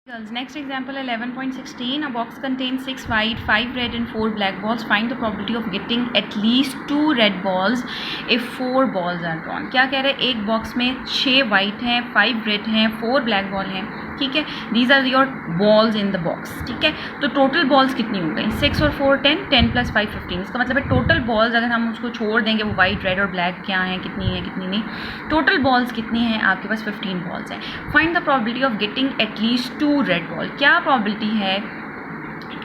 Girls, next example 11.16. A box contains 6 white, 5 red and 4 black balls. Find the probability of getting at least 2 red balls if 4 balls are drawn. क्या कह रहे हैं, एक box में 6 white हैं, 5 red हैं, 4 black ball हैं. ठीक है, these are your balls in the box. ठीक है, तो टोटल बॉल्स कितनी हो गई? 6 और 4 10, 10 प्लस 5 15. इसका मतलब है टोटल बॉल्स अगर हम उसको छोड़ देंगे, वो वाइट रेड और ब्लैक क्या हैं, कितनी है कितनी नहीं, टोटल बॉल्स कितनी हैं आपके पास? 15 बॉल्स हैं. Find the probability of getting at least 2 red ball. क्या प्रोबेबिलिटी है?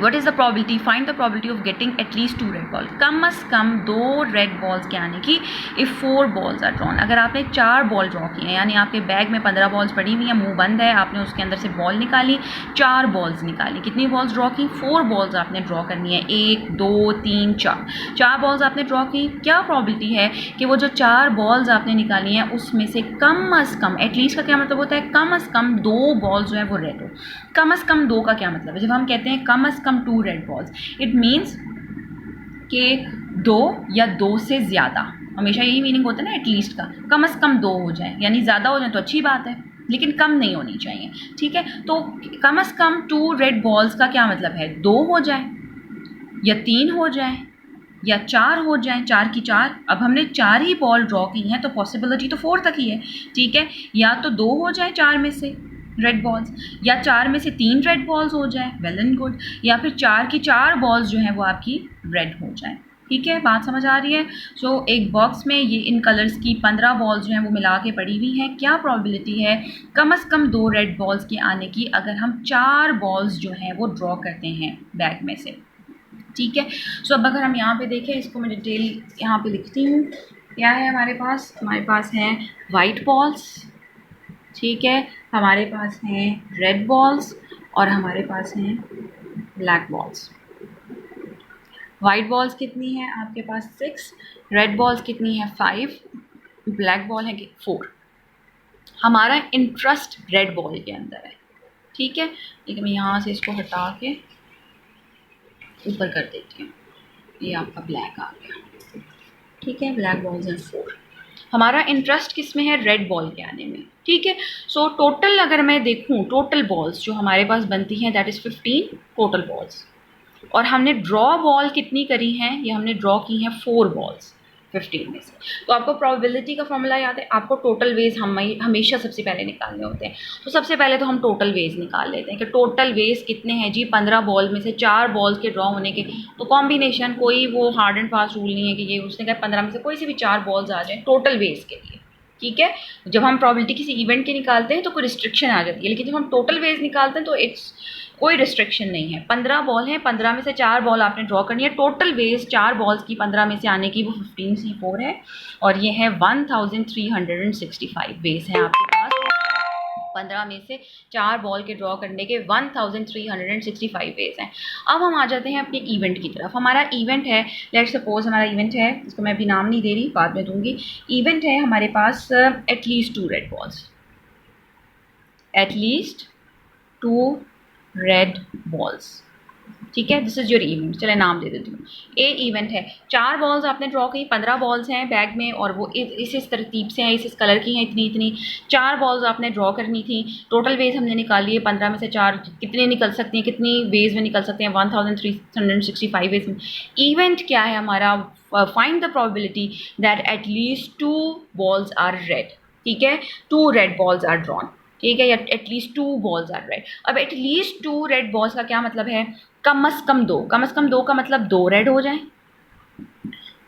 What is the probability? Find the probability of getting at least 2 red ball. कम अज़ कम 2 रेड बॉल्स के आने की if 4 balls are drawn. अगर आपने 4 बॉल ड्रॉ किए हैं, यानी आपके बैग में 15 बॉल्स पड़ी हुई हैं, मुंह बंद है, आपने उसके अंदर से बॉल निकाली, 4 बॉल्स निकाली. कितनी बॉल्स ड्रॉ की? 4 बॉल्स आपने ड्रॉ करनी है. 1 2 3 4 बॉल्स आपने ड्रॉ की. क्या प्रॉबिलिटी है कि वो जो 4 बॉल्स आपने निकाली हैं उसमें से कम अज़ कम, एटलीस्ट का क्या मतलब होता है? कम अज़ कम 2 बॉल्स जो है वो रेड हो. कम अज़ कम 2 का क्या मतलब है? जब हम कहते हैं कम अज़ कम 2 रेड बॉल्स, इट मीन्स कि 2 या 2 से ज़्यादा. हमेशा यही मीनिंग होता है ना एटलीस्ट का. कम अज़ कम 2 हो जाए, यानी ज़्यादा हो जाए तो अच्छी बात है, लेकिन कम नहीं होनी चाहिए. ठीक है, तो कम अज़ कम 2 रेड बॉल्स का क्या मतलब है? 2 हो जाए या 3 हो जाए या 4 हो जाए. 4 की 4. अब हमने 4 ही बॉल ड्रॉ की हैं तो पॉसिबिलिटी तो 4 तक ही है. ठीक है, या तो 2 हो जाए 4 में से रेड बॉल्स, या 4 में से 3 रेड बॉल्स हो जाए, वेल एंड गुड, या फिर 4 की 4 बॉल्स जो हैं वो आपकी रेड हो जाए. ठीक है, बात समझ आ रही है? सो एक बॉक्स में ये इन कलर्स की 15 बॉल्स जो हैं वो मिला के पड़ी हुई हैं. क्या प्रॉबिलिटी है कम अज़ कम 2 रेड बॉल्स के आने की अगर हम 4 बॉल्स जो हैं वो ड्रॉ करते हैं बैग में से? ठीक है, सो अब अगर हम यहाँ पे देखें, इसको मैं डिटेल यहाँ पे लिखती हूँ. क्या है हमारे पास? हमारे पास हैं वाइट बॉल्स, ठीक है, हमारे पास हैं रेड बॉल्स और हमारे पास हैं ब्लैक बॉल्स. वाइट बॉल्स कितनी हैं आपके पास? 6. रेड बॉल्स कितनी है? 5. ब्लैक बॉल है 4. हमारा इंटरेस्ट रेड बॉल के अंदर है. ठीक है, लेकिन मैं यहाँ से इसको हटा के ऊपर कर देती हूँ. ये आपका ब्लैक आ गया. ठीक है, ब्लैक बॉल्स हैं 4. हमारा इंटरेस्ट किस में है? रेड बॉल के आने में. ठीक है, सो टोटल अगर मैं देखूं, टोटल बॉल्स जो हमारे पास बनती हैं दैट इज़ 15 टोटल बॉल्स. और हमने ड्रॉ बॉल कितनी करी हैं? ये हमने ड्रॉ की हैं 4 बॉल्स 15 में से. तो आपको प्रोबेबिलिटी का फॉर्मूला याद है? आपको टोटल वेज हमेशा सबसे पहले निकालने होते हैं. तो सबसे पहले तो हम टोटल वेज निकाल लेते हैं कि टोटल वेज कितने हैं जी. 15 बॉल में से 4 बॉल्स के ड्रॉ होने के तो कॉम्बिनेशन, कोई वो हार्ड एंड फास्ट रूल नहीं है कि ये उसने कहा 15 में से कोई से भी 4 बॉल्स आ जाए टोटल वेज के लिए. ठीक है, जब हम प्रोबेबिलिटी किसी इवेंट की निकालते हैं तो कोई रिस्ट्रिक्शन आ जाती है, लेकिन जब हम टोटल वेज निकालते हैं तो इट्स कोई रिस्ट्रिक्शन नहीं है. 15 बॉल हैं, 15 में से 4 बॉल आपने ड्रॉ करनी है. टोटल वेज 4 बॉल्स की 15 में से आने की वो 15C4 है और ये है 1365 वेज है आपके पास. 15 में से 4 बॉल के ड्रॉ करने के 1365 वेज हैं. अब हम आ जाते हैं अपने इवेंट की तरफ. हमारा इवेंट है, लेट्स सपोज हमारा इवेंट है, इसको मैं अभी नाम नहीं दे रही, बाद में दूंगी. इवेंट है हमारे पास at least 2 red balls, at least 2 red balls. ठीक है, दिस इज़ योर इवेंट. चले नाम दे देती हूँ. ए इवेंट है, 4 बॉल्स आपने ड्रॉ की, 15 बॉल्स हैं बैग में और वो इस तरतीब से हैं, इस कलर की हैं, इतनी इतनी. 4 बॉल्स आपने ड्रॉ करनी थी. टोटल वेज हमने निकाली है. 15 में से 4 कितने निकल सकती हैं, कितनी वेज में निकल सकते हैं? 1365 वेज में. इवेंट क्या है हमारा? Find the probability that at least 2 balls are red. ठीक है, 2 रेड बॉल्स आर ड्रॉन. ठीक है, या एटलीस्ट 2 बॉल्स आर रेड. अब एटलीस्ट 2 रेड बॉल्स का क्या मतलब है? कम अज़ कम 2. कम अज़ कम 2 का मतलब 2 रेड हो जाए,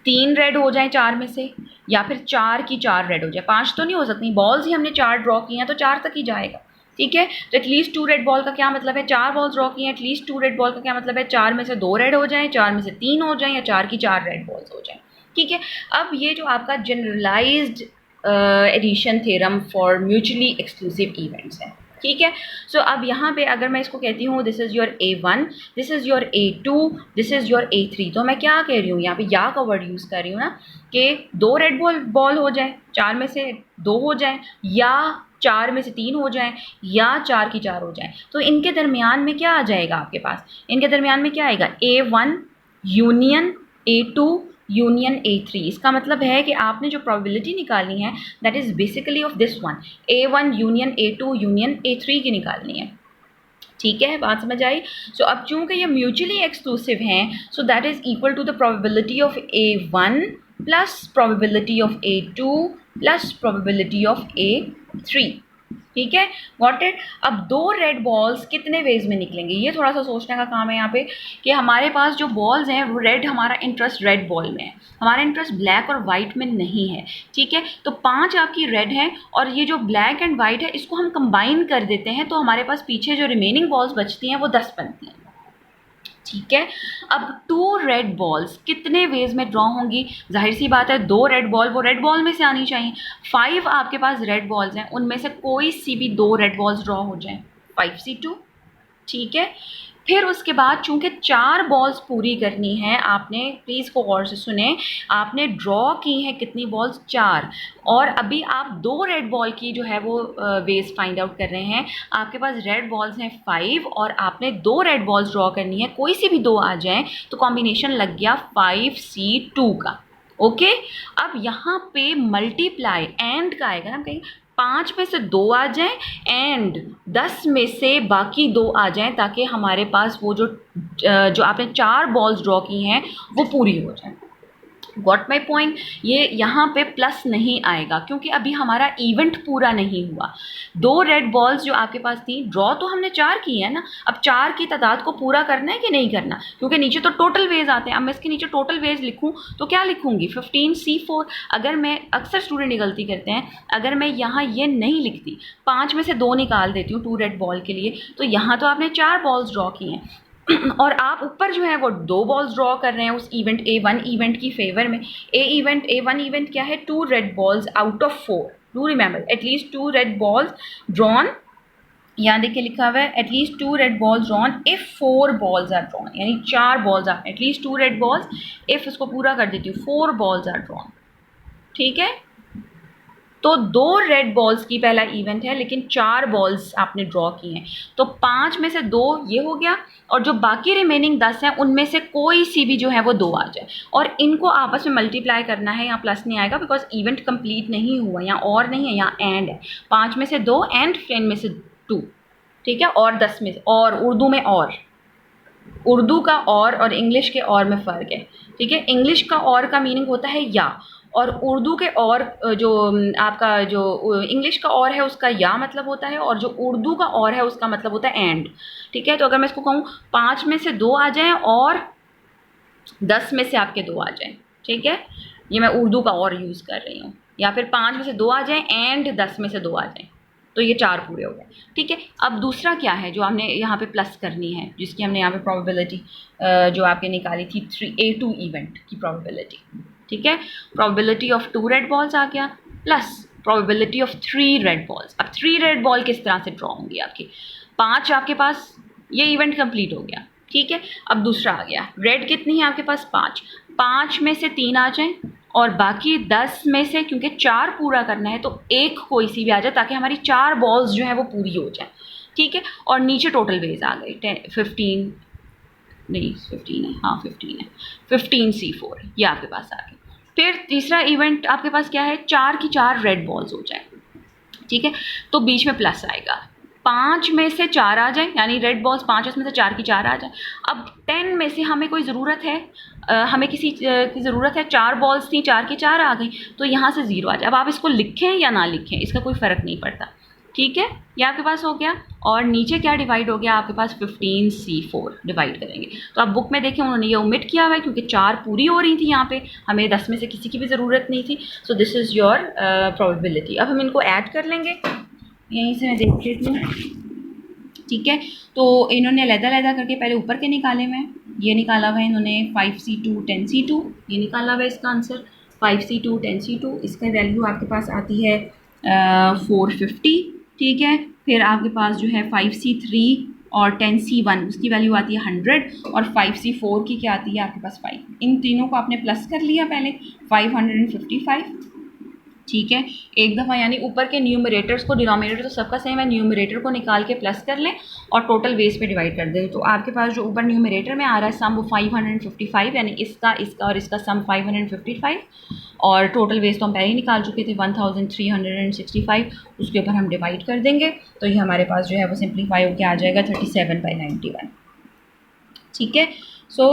3 रेड हो जाए 4 में से, या फिर 4 की 4 रेड हो जाए. 5 तो नहीं हो सकती, बॉल्स ही हमने 4 ड्रॉ की हैं तो 4 तक ही जाएगा. ठीक है, तो एटलीस्ट 2 रेड बॉल का क्या मतलब है? 4 बॉल्स ड्रॉ की हैं, एटलीस्ट 2 रेड बॉल का क्या मतलब है? 4 में से 2 रेड हो जाए, 4 में से 3 हो जाए, या 4 की 4 रेड बॉल्स हो जाए. ठीक है, अब ये जो आपका generalized addition theorem for mutually exclusive events है. ठीक है, सो अब यहाँ पे अगर मैं इसको कहती हूँ this is your A1, this is your A2, this is your A3, तो मैं क्या कह रही हूँ यहाँ पे? या का वर्ड यूज़ कर रही हूँ ना कि 2 रेड बॉल हो जाए, 4 में से 2 हो जाए, या 4 में से 3 हो जाए, या 4 की 4 हो जाए. तो इनके दरमियान में क्या आ जाएगा आपके पास? इनके दरमियान में क्या आएगा? A1 union A2 union A3. इसका मतलब है कि आपने जो प्रोबेबिलिटी निकालनी है that is basically of this one, A1 union A2 union A3 की निकालनी है. ठीक है, बात समझ आई। सो अब चूंकि ये म्यूचुअली एक्सक्लूसिव हैं, so that is equal to the probability of A1 plus probability of A2 plus probability of A3। ठीक है, गॉट इट। अब दो रेड बॉल्स कितने वेज में निकलेंगे, ये थोड़ा सा सोचने का काम है यहाँ पे कि हमारे पास जो बॉल्स हैं वो रेड, हमारा इंटरेस्ट रेड बॉल में है, हमारा इंटरेस्ट ब्लैक और वाइट में नहीं है। ठीक है, तो 5 आपकी रेड हैं और ये जो ब्लैक एंड वाइट है इसको हम कंबाइन कर देते हैं, तो हमारे पास पीछे जो रिमेनिंग बॉल्स बचती हैं वो 10 बनती हैं। ठीक है, अब 2 रेड बॉल्स कितने वेज में ड्रॉ होंगी, जाहिर सी बात है 2 रेड बॉल वो रेड बॉल में से आनी चाहिए। 5 आपके पास रेड बॉल्स हैं, उनमें से कोई सी भी 2 रेड बॉल्स ड्रॉ हो जाएं, 5C2। ठीक है, फिर उसके बाद चूंकि 4 बॉल्स पूरी करनी है, आपने प्लीज़ को गौर से सुने, आपने ड्रॉ की हैं कितनी बॉल्स, 4, और अभी आप 2 रेड बॉल की जो है वो वेज फाइंड आउट कर रहे हैं। आपके पास रेड बॉल्स हैं 5 और आपने 2 रेड बॉल्स ड्रॉ करनी है, कोई सी भी 2 आ जाएं तो कॉम्बिनेशन लग गया 5C2 का। ओके, अब यहाँ पे मल्टीप्लाई एंड का आएगा ना, हम कहेंगे 5 में से 2 आ जाएं एंड 10 में से बाकी 2 आ जाएं, ताकि हमारे पास वो जो आपने 4 बॉल्स ड्रॉ की हैं वो पूरी हो जाए। Got my point. ये यहाँ पे प्लस नहीं आएगा क्योंकि अभी हमारा इवेंट पूरा नहीं हुआ। 2 रेड बॉल्स जो आपके पास थी, ड्रॉ तो हमने 4 की है ना, अब 4 की तादाद को पूरा करना है कि नहीं करना, क्योंकि नीचे तो टोटल वेज आते हैं। अब मैं इसके नीचे टोटल वेज लिखूँ तो क्या लिखूँगी, 15C4। अगर मैं, अक्सर स्टूडेंट गलती करते हैं, अगर मैं यहाँ ये नहीं लिखती, 5 में से 2 निकाल देती हूँ 2 रेड बॉल के लिए, तो यहाँ तो आपने 4 बॉल्स ड्रॉ की हैं और आप ऊपर जो है वो 2 बॉल्स ड्रॉ कर रहे हैं उस इवेंट A1 इवेंट की फेवर में। A1 इवेंट क्या है, 2 red balls out of 4। Do remember, at least 2 red balls drawn, यहाँ देखिए लिखा हुआ है at least 2 red balls drawn if 4 balls are drawn, यानी 4 balls are, at least 2 red balls, if इसको पूरा कर देती हूँ 4 बॉल्स आर ड्रॉन। ठीक है, तो 2 रेड बॉल्स की पहला इवेंट है लेकिन 4 बॉल्स आपने ड्रॉ की हैं, तो 5 में से 2 ये हो गया, और जो बाकी रिमेनिंग 10 हैं उनमें से कोई सी भी जो है वो 2 आ जाए, और इनको आपस में मल्टीप्लाई करना है। यहाँ प्लस नहीं आएगा बिकॉज इवेंट कंप्लीट नहीं हुआ, यहाँ और नहीं है, यहाँ एंड है। 5 में से 2 एंड 10 में से 2। ठीक है, और 10 में से, और उर्दू में, और उर्दू का और इंग्लिश के और में फ़र्क है। ठीक है, इंग्लिश का और का मीनिंग होता है या, और उर्दू के और जो आपका जो इंग्लिश का और है उसका या मतलब होता है, और जो उर्दू का और है उसका मतलब होता है एंड। ठीक है, तो अगर मैं इसको कहूँ 5 में से 2 आ जाएं और 10 में से आपके 2 आ जाएं, ठीक है, ये मैं उर्दू का और यूज़ कर रही हूँ, या फिर 5 में से 2 आ जाएं एंड 10 में से 2 आ जाएं, तो ये 4 पूरे हो गए। ठीक है, अब दूसरा क्या है जो हमने यहाँ पे प्लस करनी है, जिसकी हमने यहाँ पे प्रोबेबिलिटी जो आपके निकाली थी, A2 इवेंट की प्रोबेबिलिटी। ठीक है, प्रोबेबिलिटी ऑफ 2 रेड बॉल्स आ गया plus probability of 3 red balls. अब 3 रेड बॉल किस तरह से ड्रॉ होंगी आपकी, 5 आपके पास, ये इवेंट कंप्लीट हो गया। ठीक है, अब दूसरा आ गया, रेड कितनी है आपके पास, 5 में से 3 आ जाएं और बाकी 10 में से, क्योंकि 4 पूरा करना है तो एक कोई सी भी आ जाए, ताकि हमारी 4 बॉल्स जो है वो पूरी हो जाए। ठीक है, और नीचे टोटल वेज आ गई 15 नहीं 15 है, हाँ 15 है, 15C4 ये आपके पास आ गई। फिर तीसरा इवेंट आपके पास क्या है, 4 की 4 रेड बॉल्स हो जाए। ठीक है, तो बीच में प्लस आएगा, 5 में से 4 आ जाए, यानी रेड बॉल्स 5 उसमें से 4 की 4 आ जाए। अब 10 में से हमें कोई ज़रूरत है, हमें किसी की ज़रूरत है, 4 बॉल्स थी, 4 की 4 आ गई, तो यहाँ से 0 आ जाए। अब आप इसको लिखें या ना लिखें इसका कोई फ़र्क नहीं पड़ता। ठीक है, ये आपके पास हो गया, और नीचे क्या डिवाइड हो गया आपके पास, 15C4 डिवाइड करेंगे। तो आप बुक में देखें उन्होंने ये ओमिट किया हुआ है क्योंकि 4 पूरी हो रही थी, यहाँ पे हमें 10 में से किसी की भी ज़रूरत नहीं थी। So this is your probability. अब हम इनको ऐड कर लेंगे, यहीं से मैं देख लेती हूँ। ठीक है, तो इन्होंने अलग-अलग करके पहले ऊपर के निकाले हुए हैं, ये निकाला हुआ है इन्होंने 5C2 10C2, ये निकाला हुआ है इसका आंसर 5C2 10C2। इसका वैल्यू आपके पास आती है 450। ठीक है, फिर आपके पास जो है 5C3 और 10C1 उसकी वैल्यू आती है 100, और 5C4 की क्या आती है आपके पास 5। इन तीनों को आपने प्लस कर लिया पहले, 555। ठीक है, एक दफ़ा यानी ऊपर के न्यूमरेटर्स को, डिनोमिनेटर तो सबका सेम है, न्यूमरेटर को निकाल के प्लस कर लें और टोटल बेस पे डिवाइड कर दें। तो आपके पास जो ऊपर न्यूमरेटर में आ रहा है सम वो 555, यानी इसका और इसका सम 555, और टोटल बेस तो हम पहले ही निकाल चुके थे 1365, उसके ऊपर हम डिवाइड कर देंगे तो ये हमारे पास जो है वो सिंप्लीफाई होकर आ जाएगा 37/91। ठीक है, सो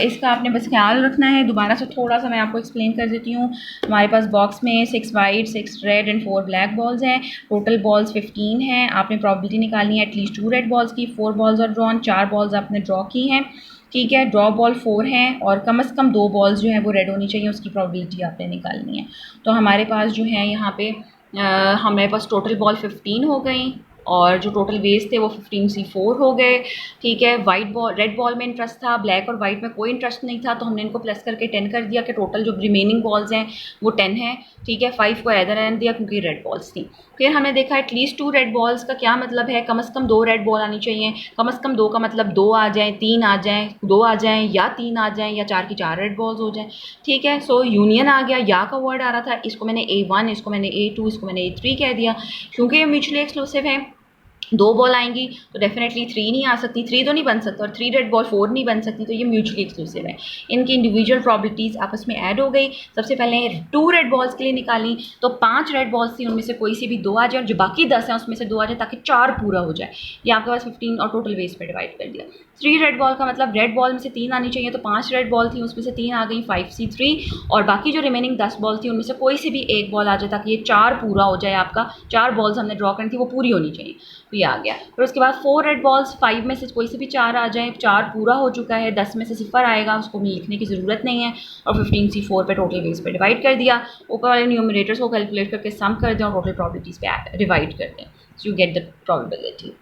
इसका आपने बस ख्याल रखना है। दोबारा से थोड़ा सा मैं आपको एक्सप्लेन कर देती हूँ। हमारे पास बॉक्स में 6 white 6 red and 4 black balls हैं। टोटल बॉल्स 15 हैं। आपने प्रॉबिलिटी निकालनी है एटलीस्ट 2 रेड बॉल्स की। 4 बॉल्स और ड्रॉन, 4 बॉल्स आपने ड्रॉ की हैं। ठीक है, ड्रॉ बॉल 4 हैं और कम से कम 2 बॉल्स जो है वो रेड होनी चाहिए, उसकी प्रॉबिलिटी आपने निकालनी है। तो हमारे पास जो है यहाँ पे हमारे पास टोटल बॉल 15 हो गई और जो टोटल बेस थे वो 15C4 हो गए। ठीक है, वाइट बॉल, रेड बॉल में इंटरेस्ट था, ब्लैक और वाइट में कोई इंटरेस्ट नहीं था, तो हमने इनको प्लस करके 10 कर दिया कि टोटल जो रिमेनिंग बॉल्स हैं वो 10 हैं। ठीक है, 5 को इधर रहने दिया क्योंकि रेड बॉल्स थी। फिर हमने देखा एटलीस्ट 2 रेड बॉल्स का क्या मतलब है, कम से कम 2 रेड बॉल आनी चाहिए। कम से कम 2 का मतलब 2 आ जाएँ, 3 आ जाएँ, 2 आ जाएँ या 3 आ जाएँ या 4 की 4 रेड बॉल्स हो जाएँ। ठीक है, सो यूनियन आ गया, या का वर्ड आ रहा था, इसको मैंने A1, इसको मैंने A2, इसको मैंने A3 कह दिया क्योंकि ये म्यूचुअली एक्सक्लूसिव है। 2 बॉल आएंगी तो डेफिनेटली 3 नहीं आ सकती, 3 तो नहीं बन सकता, और 3 रेड बॉल 4 नहीं बन सकती, तो ये म्यूचुअली एक्सक्लूसिव है। इनकी इंडिविजुअल प्रॉबिलिटीज़ आपस में ऐड हो गई। सबसे पहले 2 रेड बॉल्स के लिए निकाली तो 5 रेड बॉल्स थी, उनमें से कोई सी भी 2 आ जाए और जो बाकी 10 हैं उसमें से 2 आ जाए ताकि 4 पूरा हो जाए। ये आपके पास 15 और टोटल बेस पे डिवाइड कर दिया। 3 रेड बॉल का मतलब रेड बॉल में से 3 आनी चाहिए, तो 5 रेड बॉल थी उसमें से 3 आ गई, 5C3, और बाकी जो रिमेनिंग 10 बॉल थी उनमें से कोई सी भी एक बॉल आ जाए ताकि ये 4 पूरा हो जाए। आपका 4 बॉल्स हमने ड्रॉ करनी थी वो पूरी होनी चाहिए, तो ये आ गया। फिर उसके बाद 4 रेड बॉल्स, 5 में से कोई से भी 4 आ जाए, 4 पूरा हो चुका है, 10 में से 0 आएगा, उसको लिखने की ज़रूरत नहीं है, और 15C4 पे टोटल बेस पे डिवाइड कर दिया। ऊपर वाले न्यूमरेटर्स को कैलकुलेट करके सम कर दें और टोटल प्रॉबिलिटीज़ पे डिवाइड कर दें, so you get the probability.